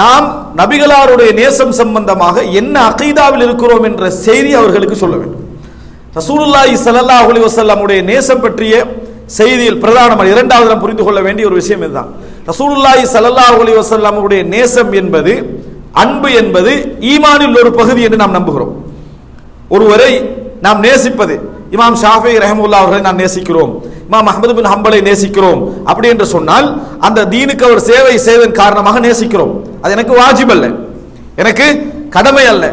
நாம் நபிகளாருடைய நேசம் சம்பந்தமாக என்ன அகீதாவில் இருக்கிறோம் என்ற செய்தி அவர்களுக்கு சொல்ல வேண்டும். ரசூலுல்லாஹி ஸல்லல்லாஹு அலைஹி வஸல்லம் உடைய நேசம் பற்றிய செய்தியில் பிரதானமாக இரண்டாவது நாம் புரிந்து கொள்ள வேண்டிய ஒரு விஷயம் இதுதான். ரசூலுல்லாஹி ஸல்லல்லாஹு அலைஹி வஸல்லம் உடைய நேசம் என்பது, அன்பு என்பது ஈமானில் ஒரு பகுதி என்று நாம் நம்புகிறோம். ஒருவரை நாம் நேசிப்பது, இமாம் ஷாஃபி ரஹ்மத்துல்லாஹி அவர்களை நாம் நேசிக்கிறோம், இமாம் அஹ்மது பின் ஹம்பலை நேசிக்கிறோம் அப்படி என்று சொன்னால் அந்த தீனுக்கு அவர் சேவை செய்வதன் காரணமாக நேசிக்கிறோம். அது எனக்கு வாஜிப் அல்ல, எனக்கு கடமை அல்ல.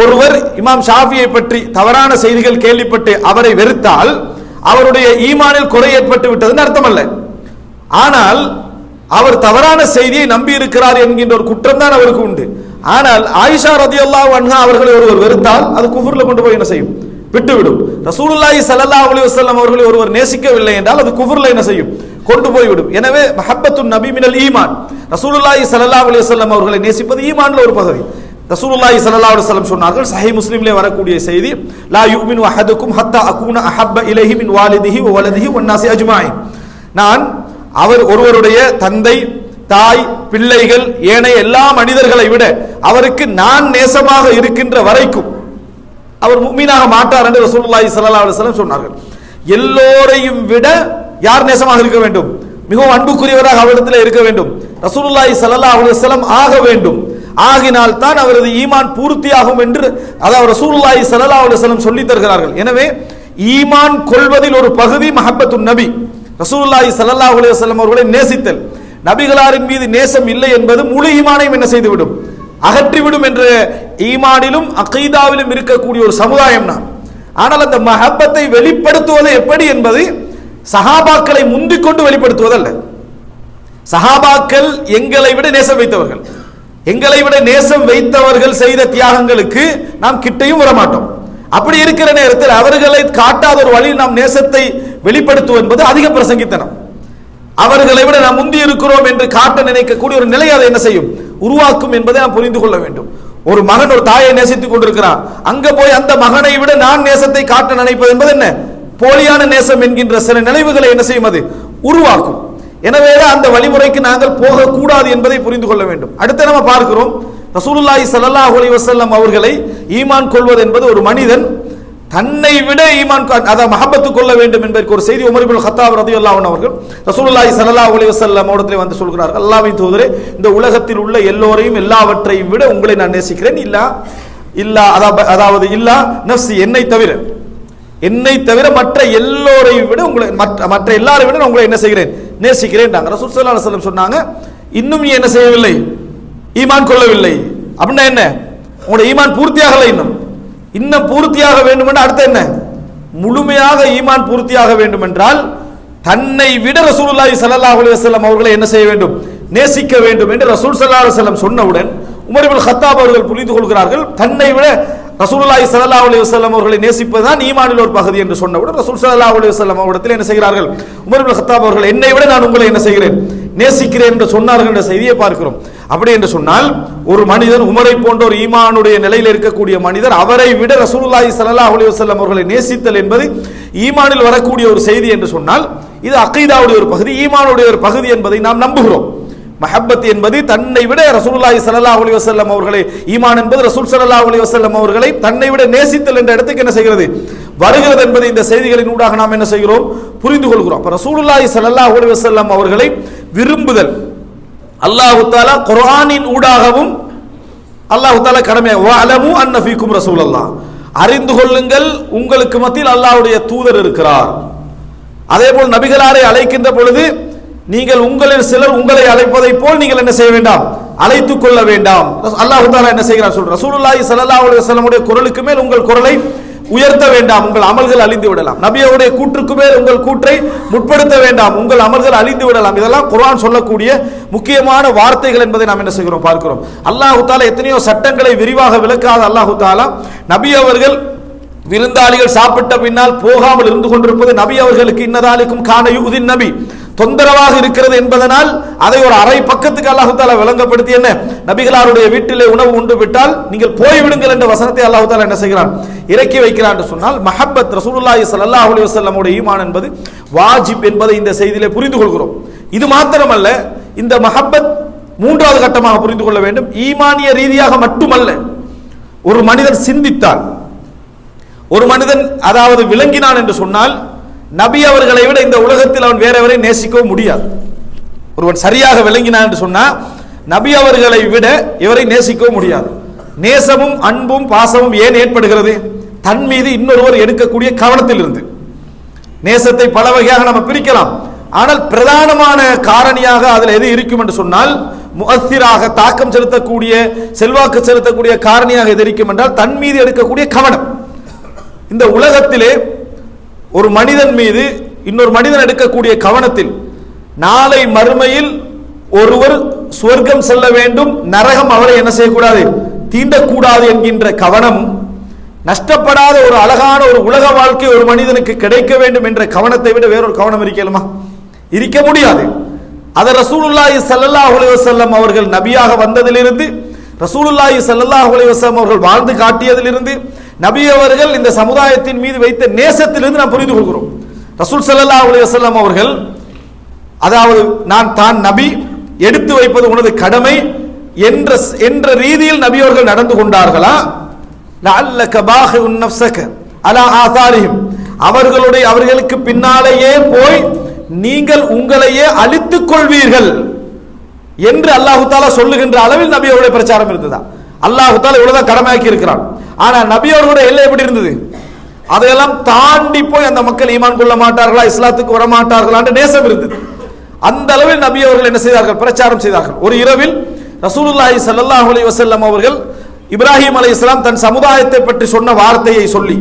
ஒருவர் இமாம் ஷாஃபியை பற்றி தவறான செய்திகள் கேள்விப்பட்டு அவரை வெறுத்தால் அவருடைய ஈமானில் குறை ஏற்பட்டு விட்டதுன்னு அர்த்தம் அல்ல. ஆனால் அவர் தவறான செய்தியை நம்பி இருக்கிறார் என்கின்ற ஒரு குற்றம் தான் அவருக்கு உண்டு. ஆனால் ஆயிஷா ரலியல்லாஹு அன்ஹா அவர்களை ஒருவர் வெறுத்தால் அது குஃப்ர்ல கொண்டு போய் என்ன செய்யும்? விட்டுவிடும். ரசூலுல்லாஹி ஸல்லல்லாஹு அலைஹி வஸல்லம் அவர்களை ஒருவர் நேசிக்கவில்லை என்றால் அது குஃப்ர்ல என்ன செய்யும்? கொண்டு போய்விடும். எனவே மஹப்பத்துன் நபி மினல் ஈமான், ரசூலுல்லாஹி ஸல்லல்லாஹு அலைஹி வஸல்லம் அவர்களை நேசிப்பது ஈமான்ல ஒரு பகுதி. ரசூலுல்லாஹி ஸல்லல்லாஹு அலைஹி வஸல்லம் சொன்னார்கள், சஹீஹ் முஸ்லிமிலே வரக்கூடிய செய்தி, லா யுமினு அஹதுக்கும் ஹத்தா அகூன அஹப்ப இலைஹி மின் வாலிதிஹி வ வலதிஹி வன் நாஸி அஜ்மாயின். நான் ஒருவருடைய தந்தை, தாய், பிள்ளைகள், ஏனைய எல்லா மனிதர்களை விட அவருக்கு நான் நேசமாக இருக்கின்ற வரைக்கும் அவர் முஃமினாக மாட்டார் என்று ரசூலுல்லாஹி ஸல்லல்லாஹு அலைஹி வஸல்லம் சொன்னார்கள். எல்லோரையும் விட யார் நேசமாக இருக்க வேண்டும்? மிகவும் அன்புக்குரியவராக அவரிடத்தில் இருக்க வேண்டும். ரசூலுல்லாஹி ஸல்லல்லாஹு அலைஹி வஸல்லம் ஆக வேண்டும். ஆகினால் தான் அவரது ஈமான் பூர்த்தியாகும் என்று அதாவது ரசூலுல்லாஹி ஸல்லல்லாஹு அலைஹி வஸல்லம் சொல்லி தருகிறார்கள். எனவே ஈமான் கொள்வதில் ஒரு பகுதி மஹப்பத்துன் நபி, ரசூலுல்லாஹி ஸல்லல்லாஹு அலைஹி வஸல்லம் அவர்களை நேசித்தல். நபிகளாரின் மீது நேசம் இல்லை என்பது முழு ஈமானையும் என்ன செய்துவிடும்? அகற்றிவிடும் என்ற ஈமானிலும் அகீதாவிலும் இருக்கக்கூடிய ஒரு சமுதாயம் நான். ஆனால் அந்த மஹப்பத்தை வெளிப்படுத்துவது எப்படி என்பது சஹாபாக்களை முந்திக் கொண்டு வெளிப்படுத்துவதல்ல. சஹாபாக்கள் எங்களை விட நேசம் வைத்தவர்கள், எங்களை விட நேசம் வைத்தவர்கள் செய்த தியாகங்களுக்கு நாம் கிட்டையும் வரமாட்டோம். அப்படி இருக்கிற நேரத்தில் அவர்களை காட்டாத ஒரு வழியில் நாம் நேசத்தை வெளிப்படுத்துவது என்பது அதிக பிரசங்கித்தனம். அவர்களை விட நாம் முந்தி இருக்கிறோம் என்று காட்ட நினைக்கக்கூடிய ஒரு நிலை அதை என்ன செய்யும்? உருவாக்கும் என்பதை நாம் புரிந்து கொள்ள வேண்டும். ஒரு மகன் ஒரு தாயை நேசித்துக் கொண்டிருக்கிறான், அங்க போய் அந்த மகனை விட நான் நேசத்தை காட்ட நினைப்பது என்பது என்ன? போலியான நேசம் என்கின்ற சில நினைவுகளை என்ன செய்யும்? அது உருவாக்கும். எனவே அந்த வழிமுறைக்கு நாங்கள் போகக்கூடாது என்பதை புரிந்து கொள்ள வேண்டும். அடுத்து நம்ம பார்க்கிறோம், ரசூலுல்லாஹி ஸல்லல்லாஹு அலைஹி வஸல்லம் அவர்களை ஈமான் கொள்வது என்பது ஒரு மனிதன் தன்னை விட ஈமான் அதாவது மஹப்பத்து கொள்ள வேண்டும் என்பதற்கு ஒரு செய்தி. உமர் இப்னு கத்தாப் ரலியல்லாஹு அன்ஹு அவர்கள் ரசூலுல்லாஹி ஸல்லல்லாஹு அலைஹி வஸல்லம் அவரிடத்திலே வந்து சொல்கிறார்கள், அல்லாஹ்வின் தூதரே, இந்த உலகத்தில் உள்ள எல்லோரையும் எல்லாவற்றையும் விட உங்களை நான் நேசிக்கிறேன். அதாவது இல்லா நஃப்ஸி, என்னை தவிர மற்ற எல்லோரையும் விட உங்களை மற்ற எல்லாரை விட நான் உங்களை என்ன செய்கிறேன்? நேசிக்கிறேன். ரசூல் ஸல்லல்லாஹு அலைஹி வஸல்லம் சொன்னாங்க, இன்னும் நீ என்ன செய்யவில்லை? ஈமான் கொள்ளவில்லை. அப்படின்னா என்ன? உங்களுடைய ஈமான் பூர்த்தியாகலை. இன்னும் பூர்த்தியாக வேண்டும் என்று அடுத்து என்ன? முழுமையாக ஈமான் பூர்த்தியாக வேண்டும் என்றால் தன்னை விட ரசூலுல்லாஹி ஸல்லல்லாஹு அலைஹி வஸல்லம் அவர்களை என்ன செய்ய வேண்டும்? நேசிக்க வேண்டும் என்று ரசூல் ஸல்லல்லாஹு அலைஹி வஸல்லம் சொன்னவுடன் உமர் இப்னு கத்தாப் அவர்கள் புரிந்து கொள்கிறார்கள், தன்னை விட ரசூலுல்லாஹி ஸல்லல்லாஹு அலைஹி வஸல்லம் அவர்களை நேசிப்பதுதான் ஈமானில் ஒரு பகுதி என்று சொன்னவுடன் ரசூல் ஸல்லல்லாஹு அலைஹி வஸல்லம் அவரிடத்தில் என்ன செய்கிறார்கள்? உமர் இப்னு கத்தாப் அவர்கள், என்னை விட நான் உங்களை என்ன செய்கிறேன்? நேசிக்கிறேன் என்று சொன்னார்கள் என்ற செய்தியை பார்க்கிறோம். அப்படி என்று சொன்னால் ஒரு மனிதன், உமரை போன்ற ஒரு ஈமானுடைய நிலையில் இருக்கக்கூடிய மனிதர், அவரை விட ரசூலுல்லாஹி ஸல்லல்லாஹு அலைஹி வஸல்லம் அவர்களை நேசித்தல் என்பது ஈமானில் வரக்கூடிய ஒரு செய்தி என்று சொன்னால் இது அகீதாவுடைய ஒரு பகுதி, ஈமானுடைய ஒரு பகுதி என்பதை நாம் நம்புகிறோம். மஹப்பத் என்பது தன்னை விட ரசூலுல்லாஹி ஸல்லல்லாஹு அலைஹி வஸல்லம் அவர்களை, ஈமான் என்பது ரசூல் ஸல்லல்லாஹு அலைஹி வஸல்லம் அவர்களை தன்னை விட நேசித்தல் என்ற இடத்துக்கு என்ன செய்கிறது? வருகிறது என்பதை இந்த செய்திகளின் ஊடாக நாம் என்ன செய்கிறோம்? புரிந்து கொள்கிறோம். அப்ப ரசூலுல்லாஹி ஸல்லல்லாஹு அலைஹி வஸல்லம் அவர்களை விரும்புதல் அல்லாஹ் தஆலா குர்ஆனின் ஊடாகவும் அல்லாஹ் தஆலா கடமையாக வஅலமு அன்ன ஃபீக்கும் ரசூலல்லாஹ், அறிந்து கொள்ளுங்கள் உங்களுக்கு மத்தியில் அல்லாஹ்வுடைய தூதர் இருக்கிறார். அதேபோல் நபிகளாரை அழைக்கின்ற பொழுது நீங்கள் உங்களில் சிலர் உங்களை அழைப்பதை போல் நீங்கள் என்ன செய்ய வேண்டாம்? அழைத்துக் கொள்ள வேண்டாம். அல்லாஹ் தஆலா என்ன செய்கிறார்? சொல்ற ரசூலுல்லாஹி ஸல்லல்லாஹு அலைஹி வஸல்லம் உடைய குரலுக்கு மேல் உங்கள் குரலை உயர்த்த வேண்டாம், உங்கள் அமல்கள் அழிந்து விடலாம். நபியோடைய கூற்றுக்கு மேல் உங்கள் கூற்றை முற்படுத்த வேண்டாம், உங்கள் அமல்கள் அழிந்து விடலாம். இதெல்லாம் குர்ஆன் சொல்லக்கூடிய முக்கியமான வார்த்தைகள் என்பதை நாம் என்ன செய்கிறோம்? பார்க்கிறோம். அல்லாஹ் தஆலா எத்தனையோ சட்டங்களை விரிவாக விளக்காத அல்லாஹ் தஆலா நபி அவர்கள் விருந்தாளிகள் சாப்பிட்ட பின்னால் போகாமல் இருந்து கொண்டிருப்பது நபி அவர்களுக்கு இன்னதாலிக்கும் கான யுதின் நபி தொந்தரவாக இருக்கிறது என்பதனால் அதை ஒரு அரை பக்கத்துக்கு அல்லாஹ் தஆலா விளங்கப்படுத்தி என்ன, நபிகளாருடைய வீட்டிலே உணவு உண்டு விட்டால் நீங்கள் போய்விடுங்கள் என்ற வசனத்தை அல்லாஹ் தஆலா என்ன செய்கிறான்? இறக்கி வைக்கிறான் என்று சொன்னால் மஹப்பத் ரசூலுல்லாஹி ஸல்லல்லாஹு அலைஹி வஸல்லம் உடைய ஈமான் என்பது வாஜிப் என்பதை இந்த செய்தியிலே புரிந்து கொள்கிறோம். இது மாத்திரமல்ல, இந்த மஹப்பத் மூன்றாவது கட்டமாக புரிந்து கொள்ள வேண்டும், ஈமானிய ரீதியாக மட்டுமல்ல, ஒரு மனிதன் சிந்தித்தால், ஒரு மனிதன் அதாவது விளங்கினான் என்று சொன்னால், நபி அவர்களை விட இந்த உலகத்தில் அவன் வேறவரை நேசிக்கவும் முடியாது. ஒருவன் சரியாக விளங்கினான் என்று சொன்னால் நபி அவர்களை விட இவரை நேசிக்கவும் முடியாது. நேசமும் அன்பும் பாசமும் ஏன் ஏற்படுகிறது? தன் மீது இன்னொருவர் எடுக்கக்கூடிய கவனத்தில் இருந்து. நேசத்தை பல வகையாக நம்ம பிரிக்கலாம், ஆனால் பிரதானமான காரணியாக அதில் எது இருக்கும் என்று சொன்னால், முஅஸ்ஸிராக தாக்கம் செலுத்தக்கூடிய, செல்வாக்கு செலுத்தக்கூடிய காரணியாக எது இருக்கும் என்றால் தன் மீது எடுக்கக்கூடிய கவனம். இந்த உலகத்திலே ஒரு மனிதன் மீது இன்னொரு மனிதன் எடுக்கக்கூடிய கவனத்தில் நாளை மறுமையில் ஒருவர் சொர்க்கம் செல்ல வேண்டும், நரகம் அவரை என்ன செய்யக்கூடாது, தீண்டக்கூடாது என்கின்ற கவனம், நஷ்டப்படாத ஒரு அழகான ஒரு உலக வாழ்க்கை ஒரு மனிதனுக்கு கிடைக்க வேண்டும் என்ற கவனத்தை விட வேறொரு கவனம் இருக்கலாமா? இருக்க முடியாது. அதை ரசூலுல்லாஹி ஸல்லல்லாஹு அலைஹி வஸல்லம் அவர்கள் நபியாக வந்ததிலிருந்து, ரசூலுல்லாஹி ஸல்லல்லாஹு அலைஹி வஸல்லம் அவர்கள் வாழ்ந்து காட்டியதிலிருந்து, நபி அவர்கள் இந்த சமுதாயத்தின் மீது வைத்த நேசத்திலிருந்து நாம் புரிந்து கொள்கிறோம். ரசூல் ஸல்லல்லாஹு அலைஹி வஸல்லம் அவர்கள் அதாவது நான் தான் நபி, எடுத்து வைப்பது உனது கடமை என்ற ரீதியில் நபி அவர்கள் நடந்து கொண்டார்களா? லஅல்லக பாஹிஉன் நஃப்ஸக அலா ஆதாரிஹிம், அவர்களுக்கு பின்னாலேயே போய் நீங்கள் உங்களையே அழித்துக் கொள்வீர்கள் என்று அல்லாஹு தஆலா சொல்லுகின்ற அளவில் நபி அவருடைய பிரச்சாரம் இருந்ததா? அல்லாஹு தஆலா இவ்வளவுதான் கடமையாக்கி இருக்கிறான். ஆனா நபி அவர்களுடைய எல்லை எப்படி இருந்தது? அதையெல்லாம் தாண்டி போய் அந்த மக்கள் ஈமான் கொள்ள மாட்டார்களா, இஸ்லாத்துக்கு வர மாட்டார்களா என்ற நேசம் இருந்தது. அந்த அளவில் நபி அவர்கள் என்ன செய்தார்கள்? பிரச்சாரம் செய்தார்கள். ஒரு இரவில் ரசூலுல்லாஹி ஸல்லல்லாஹு அலைஹி வஸல்லம் அவர்கள் இப்ராஹிம் அலைஹிஸ்ஸலாம் தன் சமுதாயத்தை பற்றி சொன்ன வார்த்தையை சொல்லி,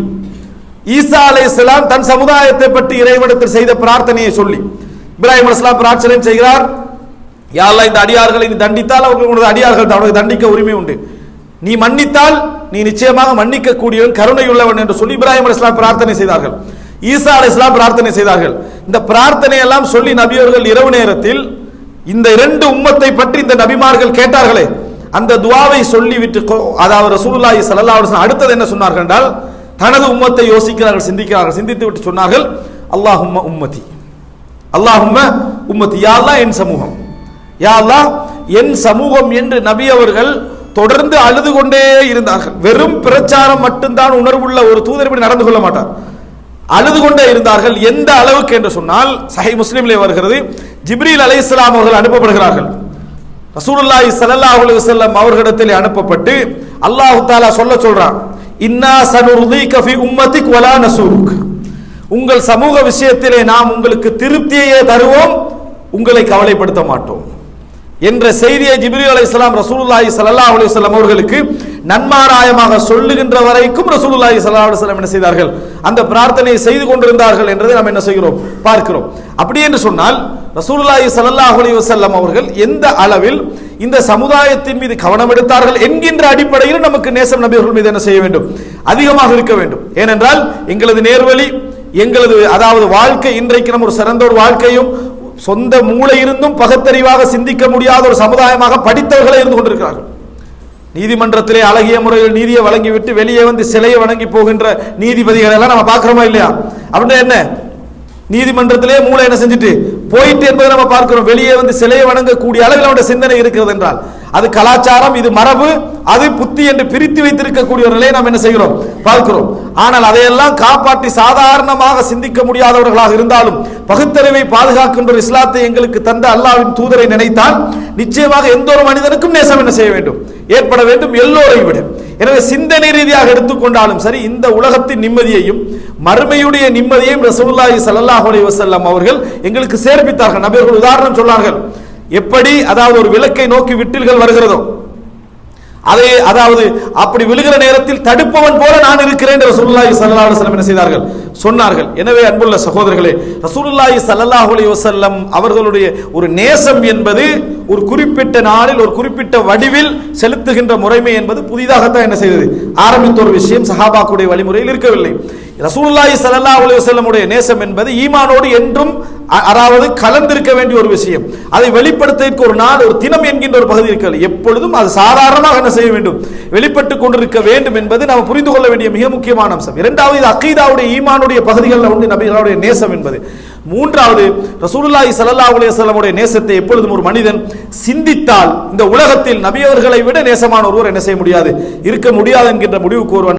ஈசா அலைஹிஸ்ஸலாம் தன் சமுதாயத்தை பற்றி இறைவனிடத்தில் செய்த பிரார்த்தனையை சொல்லி, இப்ராஹிம் அலைஹிஸ்ஸலாம் பிரார்த்தனை செய்கிறார், யா அல்லாஹ் இந்த அடியார்களை நீ தண்டித்தால் அவர்கள் உனது அடியார்கள் அவர்களுக்கு தண்டிக்க உரிமை உண்டு, நீ மன்னித்தால் நீ நிச்சயமாக மன்னிக்க கூடியவன், கருணையுள்ளவன் என்று சொல்லி இப்ராஹிம் அலைஹிஸ்ஸலாம் பிரார்த்தனை செய்தார்கள். ஈசா அலைஹிஸ்ஸலாம் பிரார்த்தனை செய்தார்கள். இந்த பிரார்த்தனை எல்லாம் சொல்லி நபி அவர்கள் இரவு நேரத்தில் இந்த இரண்டு உம்மத்தை பற்றி இந்த நபிமார்கள் கேட்டார்களே, அந்த துஆவை சொல்லிவிட்டு, அதாவது ரசூலுல்லாஹி ஸல்லல்லாஹு அலைஹி வஸல்லம் அடுத்தது என்ன சொன்னார்கள் என்றால், தனது உம்மத்தை யோசிக்கிறார்கள், சிந்திக்கிறார்கள். சிந்தித்து விட்டு சொன்னார்கள், அல்லாஹும்ம உம்மதி, அல்லாஹும்ம உம்மதி, யா அல்லாஹ் என் சமூகம், யா அல்லாஹ் என் சமூகம் என்று நபி அவர்கள் தொடர்ந்து அழுது கொண்டே இருந்தார்கள். வெறும் பிரச்சாரம் மட்டும்தான் உணர்வுள்ள ஒரு தூதர் இப்படி நடந்து கொள்ள மாட்டார். அழுது கொண்டே இருந்தார்கள். எந்த அளவுக்கு என்று சொன்னால், சஹீஹ் முஸ்லிமிலே வருகிறது, ஜிப்ரீல் அலைஹிஸ்ஸலாம் அவர்கள் அனுப்பப்படுகிறார்கள். ரசூலுல்லாஹி ஸல்லல்லாஹு அலைஹி வஸல்லம் அவர்களிடத்தில் அனுப்பப்பட்டு அல்லாஹ் தஆலா சொல்றான், இன்னா சனுர்தீக ஃபீ உம்மதிக் வலா நசூருக், உங்கள் சமூக விஷயத்திலே நாம் உங்களுக்கு திருப்தியையே தருவோம், உங்களை கவலைப்படுத்த மாட்டோம் என்ற செய்தியை ஜிப்ரீல் அலைஹிஸ்ஸலாம் ரசூலுல்லாஹி ஸல்லல்லாஹு அலைஹி வஸல்லம் அவர்களுக்கு நன்மாராயமாக சொல்லுகின்ற வரைக்கும் ரசூலுல்லாஹி ஸல்லல்லாஹு அலைஹி வஸல்லம் என்ன செய்தார்கள்? அந்த பிரார்த்தனையை செய்து கொண்டிருந்தார்கள் என்றதை நாம் என்ன செய்கிறோம்? பார்க்கிறோம். அப்படி என்று சொன்னால் ரசூலுல்லாஹி ஸல்லல்லாஹு அலைஹி வஸல்லம் அவர்கள் எந்த அளவில் இந்த சமுதாயத்தின் மீது கவனம் எடுத்தார்கள் என்கின்ற அடிப்படையில் நமக்கு நேசம் நபி அவர்கள் மீது என்ன செய்ய வேண்டும்? அதிகமாக இருக்க வேண்டும். ஏனென்றால் எங்களது நேர்வழி, எங்களது அதாவது வாழ்க்கை இன்றைக்கு நம்ம ஒரு சிறந்த ஒரு வாழ்க்கையும், சொந்த மூளை இருந்தும் பகுத்தறிவாக சிந்திக்க முடியாத ஒரு சமுதாயமாக படித்தவர்களே இருந்து கொண்டிருக்கிறார்கள். நீதிமன்றத்திலே அழகிய முறையில் நீதியை வழங்கிவிட்டு வெளியே வந்து சிலையை வணங்கி போகின்ற நீதிபதிகள் எல்லாம் நம்ம பார்க்கிறோமா இல்லையா? அப்படின்னா என்ன? நீதிமன்றத்திலே மூளை என்ன செஞ்சுட்டு போயிட்டு என்பதை நம்ம பார்க்கிறோம். வெளியே வந்து சிலையை வணங்கக்கூடிய அளவில் அவருடைய சிந்தனை இருக்கிறது என்றால் அது கலாச்சாரம், இது மரபு, அது புத்தி என்று பிரித்து வைத்திருக்கக்கூடிய ஒரு நிலையை நாம் என்ன செய்கிறோம்? பார்க்கிறோம். ஆனால் அதையெல்லாம் காப்பாற்றி சாதாரணமாக சிந்திக்க முடியாதவர்களாக இருந்தாலும் பகுத்தறிவை பாதுகாக்கின்ற இஸ்லாத்தை எங்களுக்கு தந்த அல்லாஹ்வின் தூதரை நினைத்தால் நிச்சயமாக எந்த ஒரு மனிதனுக்கும் நேசம் என்ன செய்ய வேண்டும்? ஏற்பட வேண்டும், எல்லோரை விட. எனவே சிந்தனை ரீதியாக எடுத்துக்கொண்டாலும் சரி, இந்த உலகத்தின் நிம்மதியையும் மறுமையுடைய நிம்மதியையும் ரசூலுல்லாஹி ஸல்லல்லாஹு அலைஹி வஸல்லம் அவர்கள் எங்களுக்கு சேர்ப்பித்தார்கள். நபியர்கள் உதாரணம் சொன்னார்கள். எப்படி அதாவது ஒரு விளக்கை நோக்கி விட்டில்கள் வருகிறதோ, அதை அதாவது அப்படி விழுகிற நேரத்தில் தடுப்பவன் போல நான் இருக்கிறேன் என்று ரசூலுல்லாஹி ஸல்லல்லாஹு அலைஹி வஸல்லம் என்ன செய்தார்கள்? சொன்னார்கள். எனவே அன்புள்ள சகோதரர்களே, ரசூலுல்லாஹி ஸல்லல்லாஹு அலைஹி வஸல்லம் அவர்களுடைய ஒரு நேசம் என்பது ஒரு குறிப்பிட்ட நாளில் ஒரு குறிப்பிட்ட வடிவில் செலுத்துகின்ற முறைமை என்பது புதிதாகத்தான் என்ன செய்தது? ஆரம்பித்த ஒரு விஷயம். சஹாபாக்குடைய வழிமுறையில் இருக்கவில்லை. ரசூலுல்லாஹி ஸல்லல்லாஹு அலைஹி வஸல்லம் உடைய நேசம் என்பது ஈமானோடு என்றும் அதாவது கலந்திருக்க வேண்டிய ஒரு விஷயம். அதை வெளிப்படுத்துவதற்கு ஒரு நாள், ஒரு தினம் என்கின்ற ஒரு பகுதி இருக்கிறது. எப்பொழுதும் அது சாதாரணமாக என்ன செய்ய வேண்டும்? வெளிப்பட்டுக் கொண்டிருக்க வேண்டும் என்பது நாம் புரிந்து கொள்ள வேண்டிய மிக முக்கியமான அம்சம். இரண்டாவது, அகீதாவுடைய ஈமானுடைய பகுதிகளில் உண்டு நபிகளுடைய நேசம் என்பது. மூன்றாவது, ரசூலுல்லாஹி ஸல்லல்லாஹு அலைஹி வஸல்லம் உடைய நேசத்தை எப்பொழுதும் ஒரு மனிதன் சிந்தித்தால் இந்த உலகத்தில் நபி அவர்களை விட நேசமான ஒருவர் என்ன செய்ய முடியாது, இருக்க முடியாது என்கின்ற முடிவுக்கு ஒருவன்